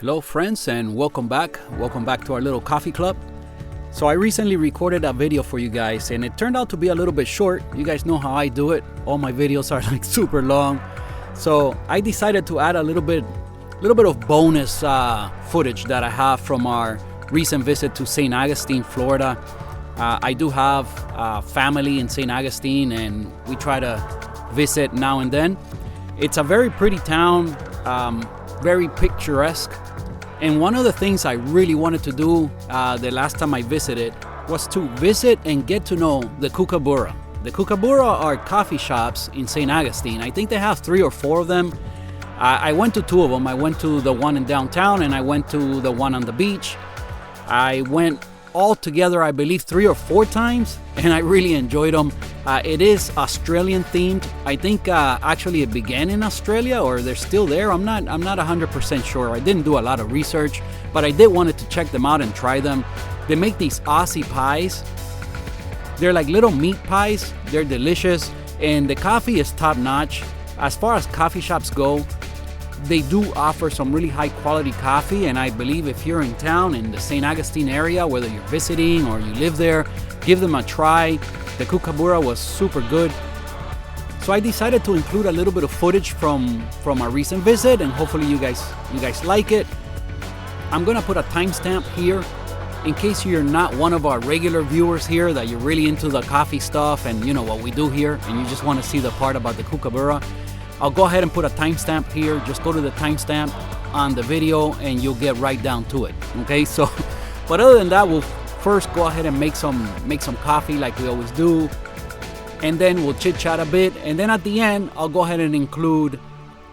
Hello friends, and welcome back to our little coffee club. So I recently recorded a video for you guys, and it turned out to be a little bit short. You guys know how I do it. All my videos are like super long, so I decided to add a little bit of bonus footage that I have from our recent visit to Saint Augustine, Florida. I do have family in Saint Augustine, and we try to visit now and then. It's a very pretty town, very picturesque. And one of the things I really wanted to do the last time I visited was to visit and get to know the Kookaburra. The Kookaburra are coffee shops in Saint Augustine. I think they have 3 or 4 of them. I went to 2 of them. I went to the one in downtown, and I went to the one on the beach. I went all together, I believe, 3 or 4 times, and I really enjoyed them. It is Australian themed. I think actually it began in Australia, or they're still there. I'm not 100% sure. I didn't do a lot of research, but I did wanted to check them out and try them. They make these Aussie pies. They're like little meat pies. They're delicious, and the coffee is top notch. As far as coffee shops go, they do offer some really high quality coffee, and I believe if you're in town in the Saint Augustine area, whether you're visiting or you live there, give them a try. The Kookaburra was super good. So I decided to include a little bit of footage from our recent visit, and hopefully you guys like it. I'm gonna put a timestamp here in case you're not one of our regular viewers here, that you're really into the coffee stuff and you know what we do here, and you just want to see the part about the Kookaburra. I'll go ahead and put a timestamp here. Just go to the timestamp on the video and you'll get right down to it. Okay, so but other than that, we'll first go ahead and make some coffee like we always do, and then we'll chit chat a bit, and then at the end I'll go ahead and include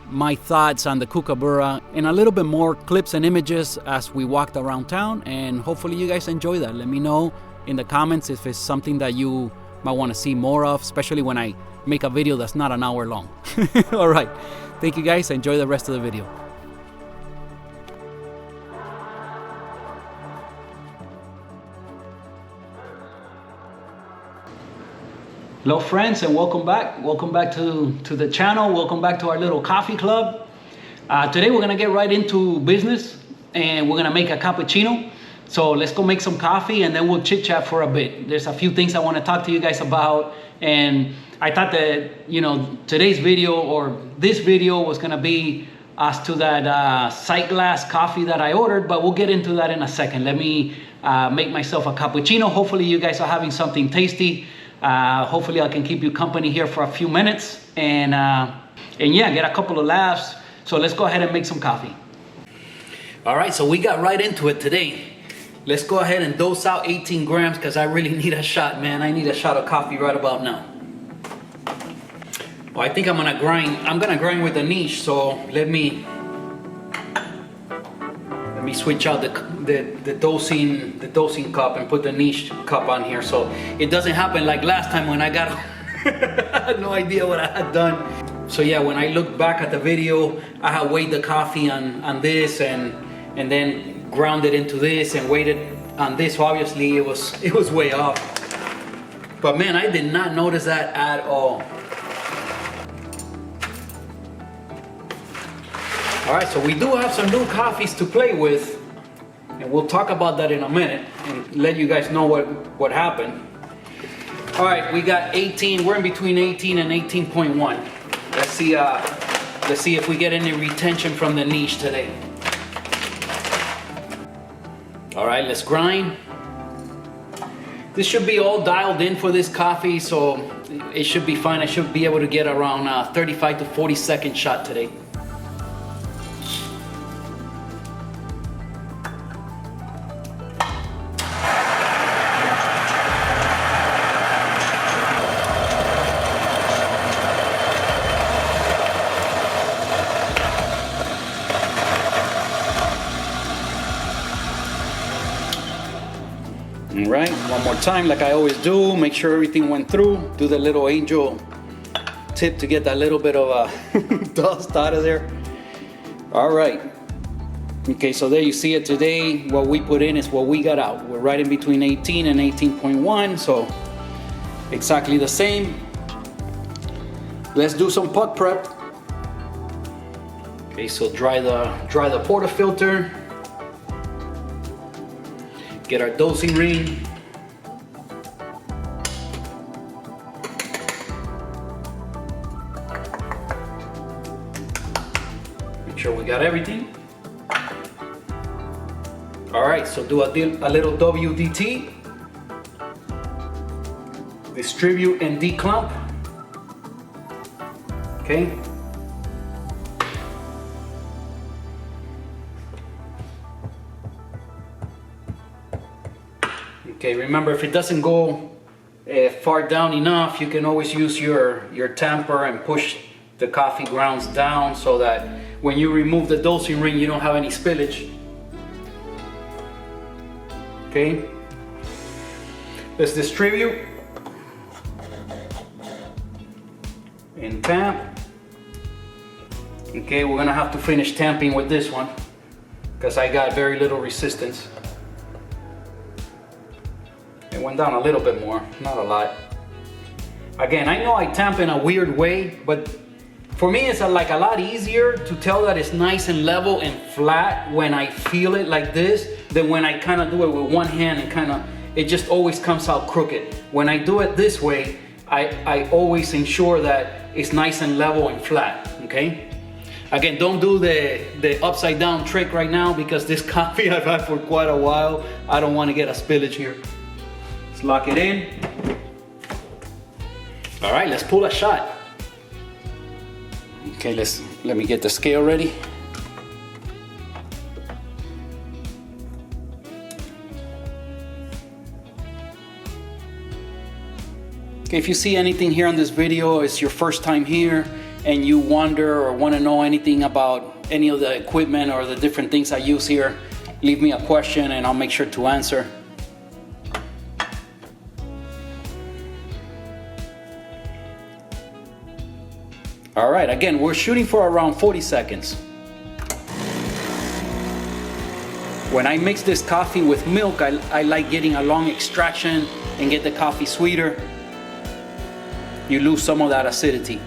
my thoughts on the Kookaburra and a little bit more clips and images as we walked around town, and hopefully you guys enjoy that. Let me know in the comments if it's something that you might want to see more of, especially when I make a video that's not an hour long. All right, thank you guys. Enjoy the rest of the video. Hello friends, and welcome back to the channel. Welcome back to our little coffee club. Today we're gonna get right into business, and we're gonna make a cappuccino. So let's go make some coffee, and then we'll chit chat for a bit. There's a few things I want to talk to you guys about, and I thought that, you know, today's video or this video was gonna be as to that sight glass coffee that I ordered, but we'll get into that in a second. Let me make myself a cappuccino. Hopefully you guys are having something tasty. Hopefully I can keep you company here for a few minutes, and yeah, get a couple of laughs. So let's go ahead and make some coffee. All right, so we got right into it today. Let's go ahead and dose out 18 grams because I really need a shot, man. I need a shot of coffee right about now. Well, I think I'm gonna grind with a niche, so let me switch out the dosing cup and put the niche cup on here, so it doesn't happen like last time when I got I had no idea what I had done. So yeah, when I look back at the video, I had weighed the coffee on this and then ground it into this and weighted on this. So obviously it was way off, but man, I did not notice that at all. All right, so we do have some new coffees to play with, and we'll talk about that in a minute and let you guys know what happened. All right, we got 18. We're in between 18 and 18.1. Let's see if we get any retention from the niche today. All right, let's grind. This should be all dialed in for this coffee, so it should be fine. I should be able to get around 35 to 40 second shot today. All right, one more time like I always do. Make sure everything went through. Do the little angel tip to get that little bit of dust out of there. All right. Okay, so there you see it today. What we put in is what we got out. We're right in between 18 and 18.1, so exactly the same. Let's do some puck prep. Okay, so dry the portafilter. Get our dosing ring. Make sure we got everything. All right, so do a little WDT. Distribute and declump. Okay. Okay, remember, if it doesn't go far down enough, you can always use your tamper and push the coffee grounds down so that when you remove the dosing ring, you don't have any spillage. Okay, let's distribute and tamp. Okay, we're gonna have to finish tamping with this one because I got very little resistance. It went down a little bit more, not a lot. Again, I know I tamp in a weird way, but for me it's like a lot easier to tell that it's nice and level and flat when I feel it like this than when I kind of do it with one hand and it just always comes out crooked. When I do it this way, I always ensure that it's nice and level and flat, okay? Again, don't do the upside down trick right now because this coffee I've had for quite a while. I don't want to get a spillage here. Let's lock it in. All right, let's pull a shot. Okay, let me get the scale ready. Okay, if you see anything here on this video, it's your first time here and you wonder or want to know anything about any of the equipment or the different things I use here, leave me a question and I'll make sure to answer. All right, again, we're shooting for around 40 seconds. When I mix this coffee with milk, I like getting a long extraction and get the coffee sweeter. You lose some of that acidity.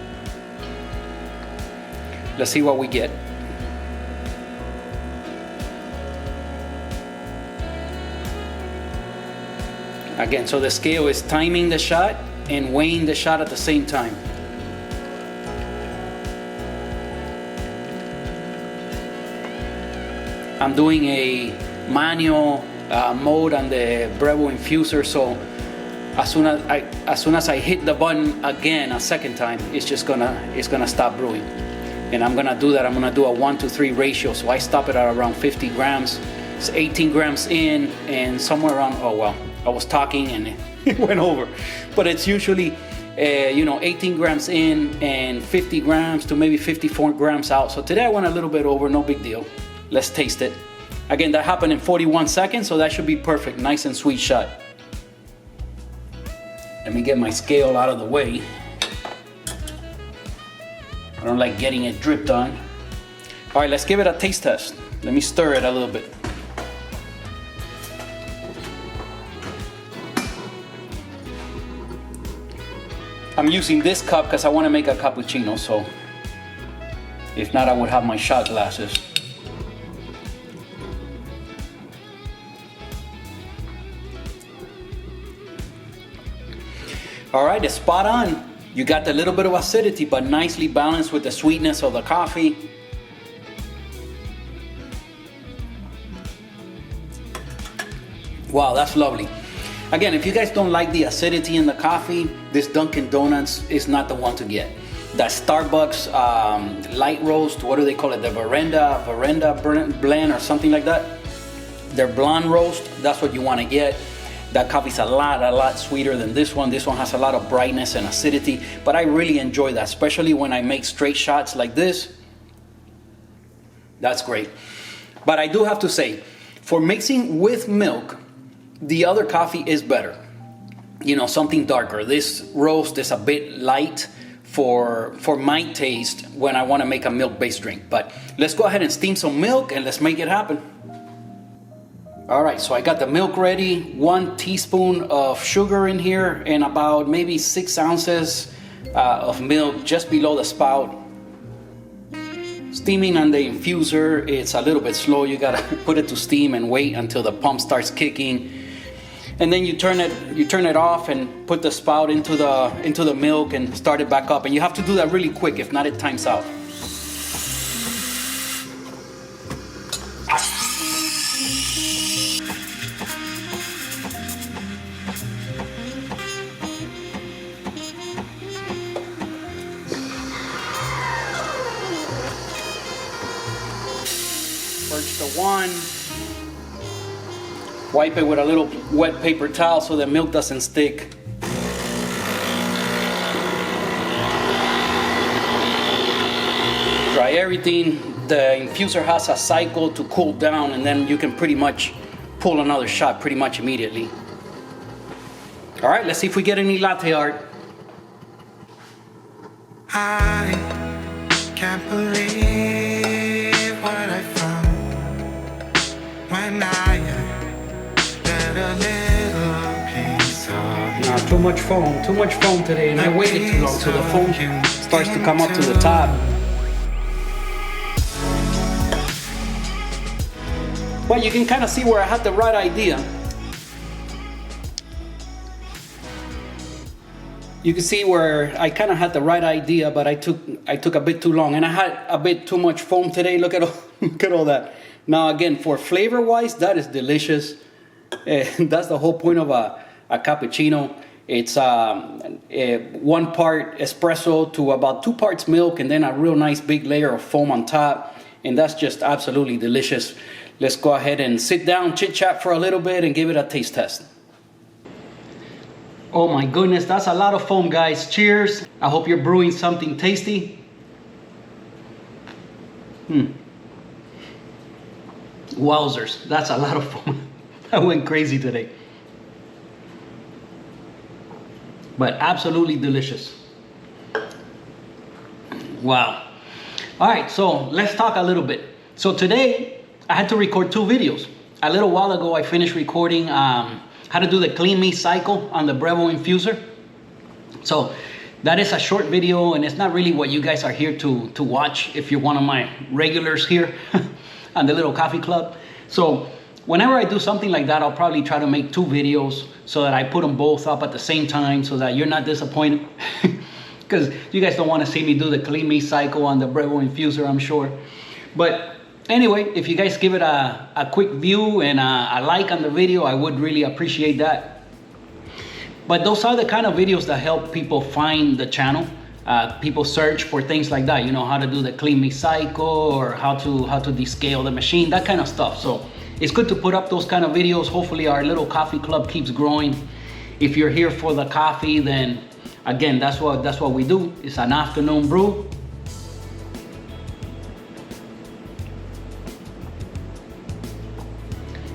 Let's see what we get. Again, so the scale is timing the shot and weighing the shot at the same time. I'm doing a manual mode on the Breville Infuser, so as soon as I hit the button again a second time, it's gonna stop brewing. And I'm gonna do that. I'm gonna do a 1-to-3 ratio. So I stop it at around 50 grams. It's 18 grams in and somewhere around, oh well, I was talking and it went over. But it's usually 18 grams in and 50 grams to maybe 54 grams out. So today I went a little bit over, no big deal. Let's taste it. Again, that happened in 41 seconds, so that should be perfect. Nice and sweet shot. Let me get my scale out of the way. I don't like getting it dripped on. All right, let's give it a taste test. Let me stir it a little bit. I'm using this cup because I want to make a cappuccino, so if not, I would have my shot glasses. All right, it's spot on. You got a little bit of acidity, but nicely balanced with the sweetness of the coffee. Wow, that's lovely. Again, if you guys don't like the acidity in the coffee, this Dunkin' Donuts is not the one to get. That Starbucks light roast, what do they call it? The Veranda blend or something like that. Their blonde roast, that's what you want to get. That coffee's a lot sweeter than this one. This one has a lot of brightness and acidity, but I really enjoy that, especially when I make straight shots like this. That's great. But I do have to say, for mixing with milk, the other coffee is better. You know, something darker. This roast is a bit light for my taste when I want to make a milk-based drink. But let's go ahead and steam some milk and let's make it happen. All right, so I got the milk ready, 1 teaspoon of sugar in here, and about maybe 6 ounces of milk just below the spout. Let's Steaming on the infuser, it's a little bit slow. You gotta put it to steam and wait until the pump starts kicking. And then you turn it off and put the spout into the milk and start it back up. And you have to do that really quick, if not it times out. Purge the one. Wipe it with a little wet paper towel so the milk doesn't stick. Dry everything. The infuser has a cycle to cool down, and then you can pretty much pull another shot pretty much immediately. All right, let's see if we get any latte art. I can't believe what I found when I got a little piece of you. Too much foam today, and I waited too long till the foam starts to come up to the top. But you can kind of see where I had the right idea. You can see where I kind of had the right idea, but I took a bit too long, and I had a bit too much foam today. Look at all that. Now again, for flavor wise, that is delicious. That's the whole point of a cappuccino. It's 1 part espresso to about 2 parts milk, and then a real nice big layer of foam on top, and that's just absolutely delicious. Let's go ahead and sit down, chit chat for a little bit, and give it a taste test. Oh my goodness, that's a lot of foam, guys. Cheers. I hope you're brewing something tasty. Wowzers, that's a lot of foam. I went crazy today. But absolutely delicious. Wow. All right, so let's talk a little bit. So today, I had to record 2 videos. A little while ago, I finished recording how to do the clean me cycle on the Breville Infuser. So that is a short video, and it's not really what you guys are here to watch if you're one of my regulars here on the little coffee club. So whenever I do something like that, I'll probably try to make 2 videos so that I put them both up at the same time so that you're not disappointed. Because you guys don't want to see me do the clean me cycle on the Breville Infuser, I'm sure. But anyway, if you guys give it a quick view and a like on the video, I would really appreciate that. But those are the kind of videos that help people find the channel. People search for things like that, you know, how to do the clean me cycle or how to descale the machine, that kind of stuff. So it's good to put up those kind of videos. Hopefully our little coffee club keeps growing. If you're here for the coffee, then again, that's what we do. It's an afternoon brew.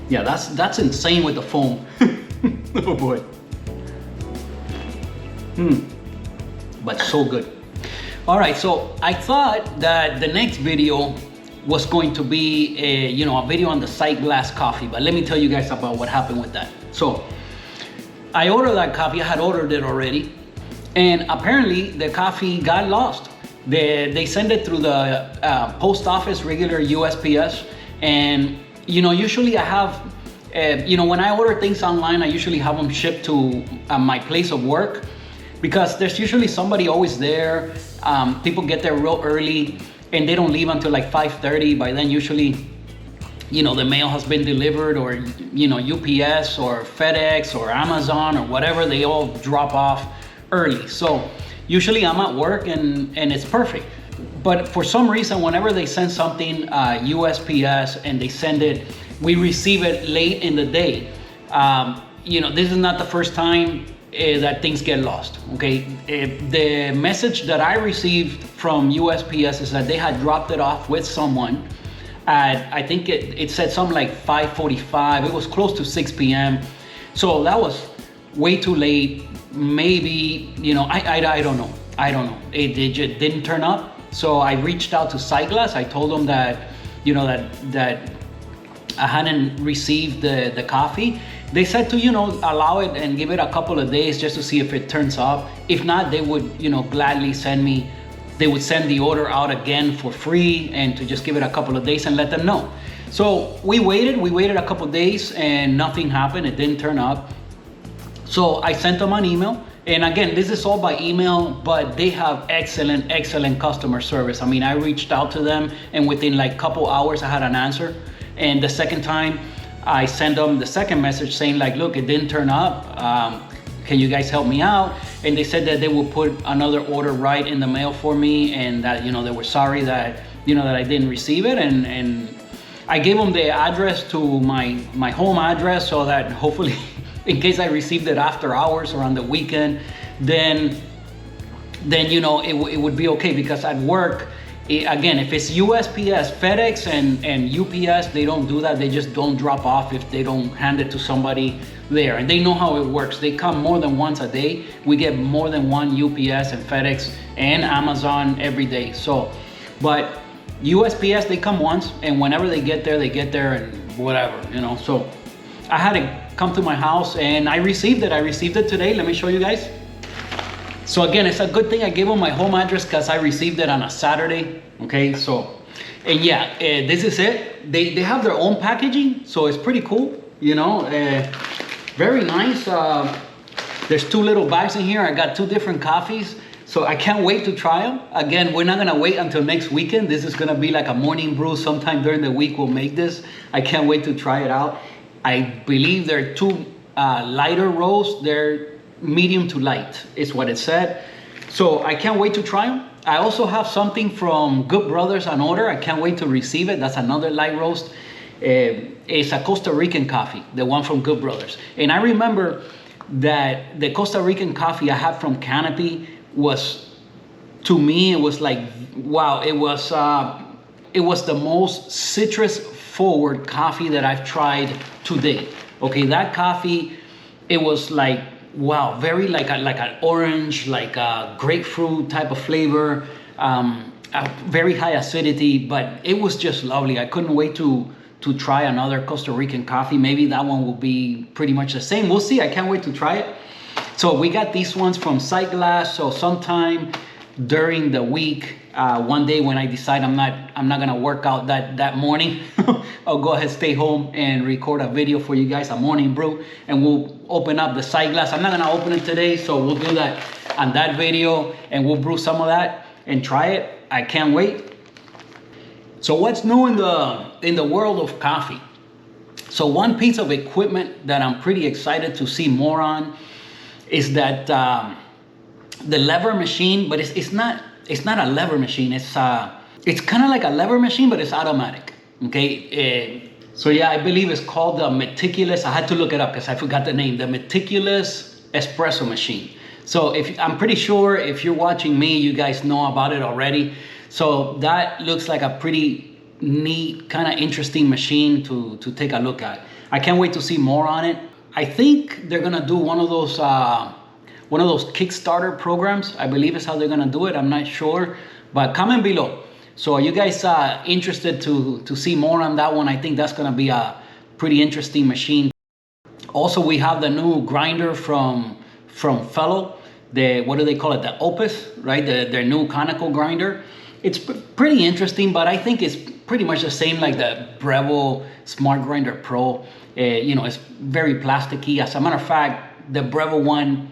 Yeah, that's insane with the foam. Oh boy. But so good. All right, so I thought that the next video was going to be a video on the sight glass coffee, but let me tell you guys about what happened with that. So I ordered that coffee. I had ordered it already, and apparently the coffee got lost. They send it through the post office, regular USPS, and usually I have, when I order things online, I usually have them shipped to my place of work because there's usually somebody always there. People get there real early and they don't leave until like 5:30. By then, usually, the mail has been delivered, or, UPS or FedEx or Amazon or whatever, they all drop off early. So usually I'm at work and it's perfect. But for some reason, whenever they send something USPS and they send it, we receive it late in the day. This is not the first time that things get lost, okay? The message that I received from USPS is that they had dropped it off with someone at, I think it said something like 5:45. It was close to 6 p.m. So that was way too late. Maybe, I don't know. It just didn't turn up. So I reached out to Sightglass. I told them that, that I hadn't received the coffee. They said to, allow it and give it a couple of days just to see if it turns up. If not, they would, gladly send me they would send the order out again for free and to just give it a couple of days and let them know. So we waited a couple of days and nothing happened. It didn't turn up. So I sent them an email. And again, this is all by email, but they have excellent customer service. I mean, I reached out to them and within like a couple hours I had an answer. And the second time I sent them the second message saying like, look, it didn't turn up. Can you guys help me out? And they said that they will put another order right in the mail for me, and that, you know, they were sorry that, you know, that I didn't receive it. And I gave them the address to my home address so that hopefully in case I received it after hours or on the weekend, then you know, it would be okay, because at work, again, if it's USPS, FedEx and UPS, they don't do that. They just don't drop off if they don't hand it to somebody there. And they know how it works. They come more than once a day. We get more than one UPS and FedEx and Amazon every day. So, but USPS, they come once, and whenever they get there and whatever, you know. So I had it come to my house and I received it today. Let me show you guys. So again, it's a good thing I gave them my home address because I received it on a Saturday. Okay, so, and yeah, this is it. They have their own packaging, so it's pretty cool, you know, very nice. There's 2 little bags in here. I got 2 different coffees, so I can't wait to try them. Again, we're not gonna wait until next weekend. This is gonna be like a morning brew. Sometime during the week we'll make this. I can't wait to try it out. I believe they're 2 lighter roasts. They're medium to light is what it said. So I can't wait to try them. I also have something from Good Brothers on order. I can't wait to receive it. That's another light roast. It's a Costa Rican coffee, the one from Good Brothers. And I remember that the Costa Rican coffee I had from Canopy was, to me, it was like, wow, it was the most citrus forward coffee that I've tried to date. Okay, that coffee, it was like, wow, very like an orange, like a grapefruit type of flavor, a very high acidity, but it was just lovely. I couldn't wait to try another Costa Rican coffee. Maybe that one will be pretty much the same. We'll see. I can't wait to try it. So we got these ones from Sight Glass. So sometime during the week, one day when I decide I'm not gonna work out that morning, I'll go ahead, stay home and record a video for you guys, a morning brew, and we'll open up the Sight Glass. I'm not gonna open it today, so we'll do that on that video, and we'll brew some of that and try it. I can't wait. So what's new in the world of coffee? So one piece of equipment that I'm pretty excited to see more on is that the lever machine, but it's not a lever machine. It's kind of like a lever machine, but it's automatic. Okay. So yeah, I believe it's called the Meticulous. I had to look it up because I forgot the name. The Meticulous Espresso Machine. So I'm pretty sure if you're watching me, you guys know about it already. So that looks like a pretty neat, kind of interesting machine to take a look at. I can't wait to see more on it. I think they're gonna do one of those Kickstarter programs. I believe is how they're gonna do it. I'm not sure, but comment below. So are you guys interested to see more on that one? I think that's gonna be a pretty interesting machine. Also, we have the new grinder from Fellow. What do they call it? The Opus, right? Their new conical grinder. It's pretty interesting, but I think it's pretty much the same like the Breville Smart Grinder Pro. You know, it's very plasticky. As a matter of fact, the Breville one,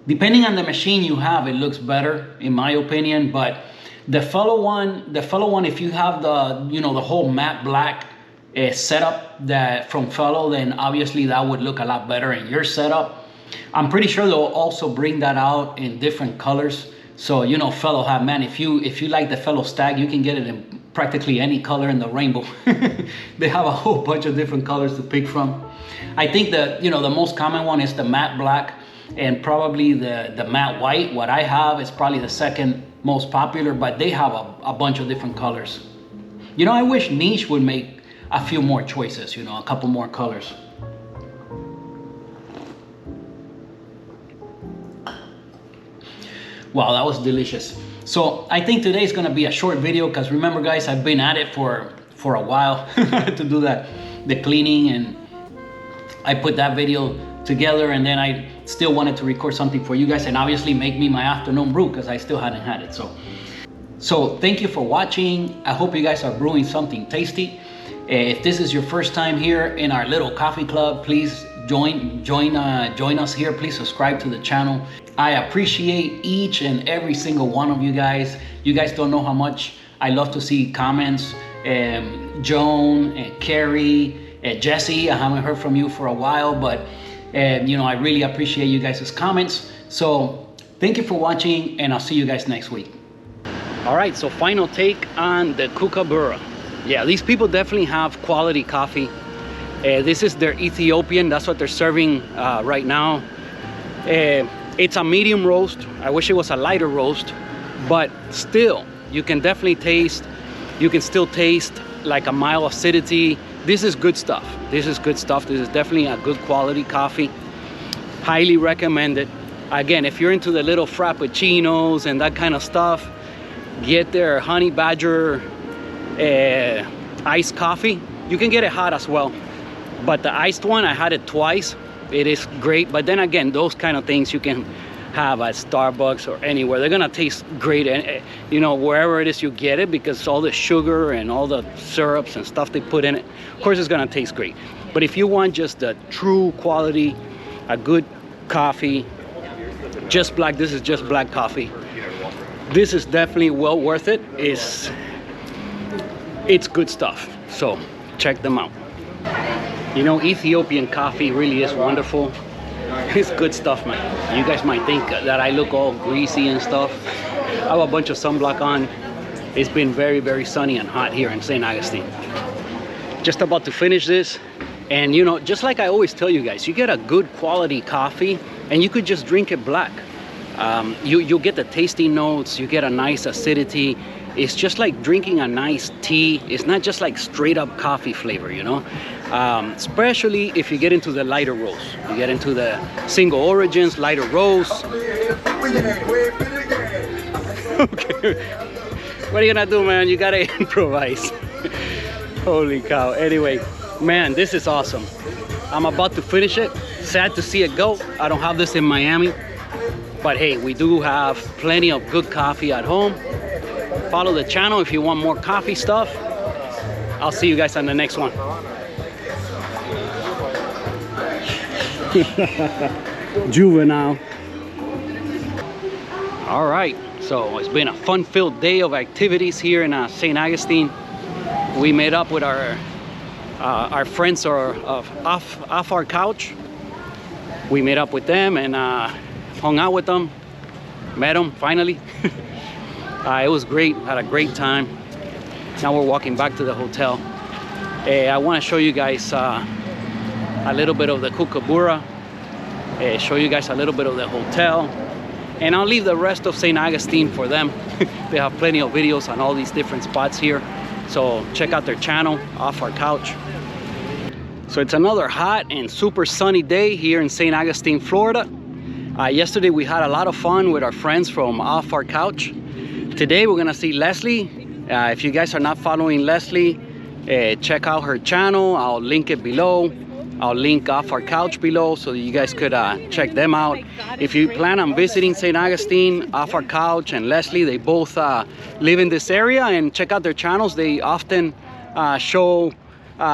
depending on the machine you have, it looks better in my opinion. But the Fellow one, if you have the whole matte black setup that from Fellow, then obviously that would look a lot better in your setup. I'm pretty sure they'll also bring that out in different colors. So, you know, Fellow have, man, if you like the Fellow Stag, you can get it in practically any color in the rainbow. They have a whole bunch of different colors to pick from. I think the most common one is the matte black and probably the matte white. What I have is probably the second most popular, but they have a bunch of different colors. You know, I wish Niche would make a few more choices, you know, a couple more colors. Wow, that was delicious. So I think today is gonna be a short video because remember guys, I've been at it for a while to do the cleaning, and I put that video together, and then I still wanted to record something for you guys and obviously make me my afternoon brew because I still hadn't had it. So So thank you for watching. I hope you guys are brewing something tasty. If this is your first time here in our little coffee club, please join us here. Please subscribe to the channel. I appreciate each and every single one of you guys. You guys don't know how much I love to see comments. Joan, Carrie, Jesse, I haven't heard from you for a while, but you know, I really appreciate you guys' comments. So thank you for watching, and I'll see you guys next week. All right, so final take on the Kookaburra. Yeah, these people definitely have quality coffee. This is their Ethiopian. That's what they're serving right now. It's a medium roast. I wish it was a lighter roast, but still, you can definitely taste, you can still taste like a mild acidity. This is good stuff. This is good stuff. This is definitely a good quality coffee. Highly recommend it. Again, if you're into the little frappuccinos and that kind of stuff, get their Honey Badger iced coffee. You can get it hot as well, but the iced one, I had it twice. It is great, but then again, those kind of things you can have at Starbucks or anywhere. They're gonna taste great, and you know, wherever it is you get it, because all the sugar and all the syrups and stuff they put in it, of course it's gonna taste great. But if you want just the true quality, a good coffee, just black, this is just black coffee, this is definitely well worth it. It's good stuff, so check them out. You know, Ethiopian coffee really is wonderful. It's good stuff, man. You guys might think that I look all greasy and stuff. I have a bunch of sunblock on. It's been very, very sunny and hot here in Saint Augustine. Just about to finish this. And you know, just like I always tell you guys, you get a good quality coffee and you could just drink it black. You'll get the tasty notes, you get a nice acidity. It's just like drinking a nice tea. It's not just like straight up coffee flavor, you know? Especially if you get into the lighter roasts. You get into the single origins, lighter roasts. Okay. What are you gonna do, man? You gotta improvise. Holy cow. Anyway, man, this is awesome. I'm about to finish it. Sad to see it go. I don't have this in Miami. But hey, we do have plenty of good coffee at home. Follow the channel if you want more coffee stuff. I'll see you guys on the next one. Juvenile. All right, so it's been a fun-filled day of activities here in Saint Augustine. We met up with our friends off our couch. We met up with them and hung out with them. Met them finally. It was great, had a great time. Now we're walking back to the hotel. I want to show you guys a little bit of the Kookaburra, show you guys a little bit of the hotel, and I'll leave the rest of Saint Augustine for them. They have plenty of videos on all these different spots here, so check out their channel, Off Our Couch. So it's another hot and super sunny day here in Saint Augustine, Florida. Yesterday we had a lot of fun with our friends from Off Our Couch. Today we're gonna see Leslie. If you guys are not following Leslie, check out her channel. I'll link it below. I'll link Off Our Couch below so that you guys could check them out. If you plan on visiting Saint Augustine, Off Our Couch and Leslie, they both live in this area, and check out their channels. They often show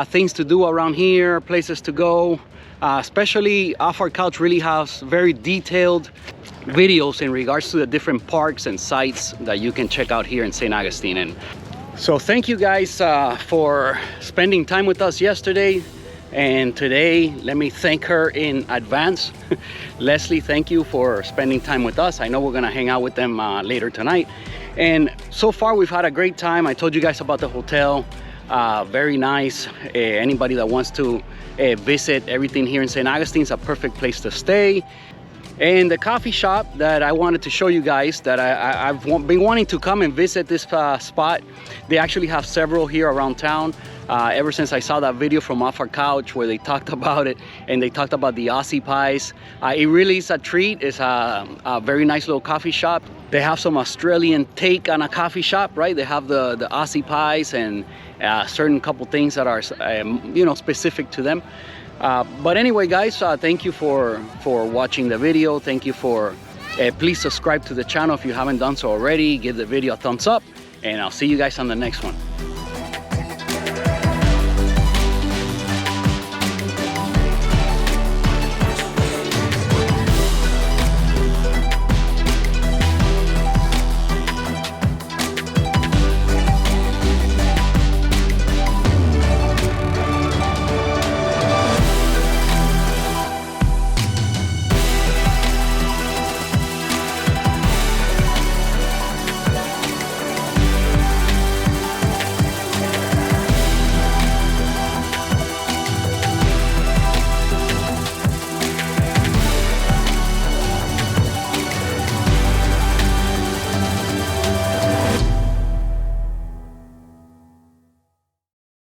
things to do around here, places to go. Especially Off Our Couch really has very detailed videos in regards to the different parks and sites that you can check out here in Saint Augustine. And so thank you guys for spending time with us yesterday and today. Let me thank her in advance. Leslie, thank you for spending time with us. I know we're gonna hang out with them later tonight. And so far we've had a great time. I told you guys about the hotel. Very nice. Anybody that wants to visit everything here in Saint Augustine is a perfect place to stay. And the coffee shop that I wanted to show you guys, that I've been wanting to come and visit this spot. They actually have several here around town. Ever since I saw that video from Off Our Couch where they talked about it, and they talked about the Aussie pies. It really is a treat. It's a very nice little coffee shop. They have some Australian take on a coffee shop, right? They have the Aussie pies and certain couple things that are you know, specific to them. But anyway guys, thank you for watching the video. Thank you for Please subscribe to the channel if you haven't done so already. Give the video a thumbs up, and I'll see you guys on the next one.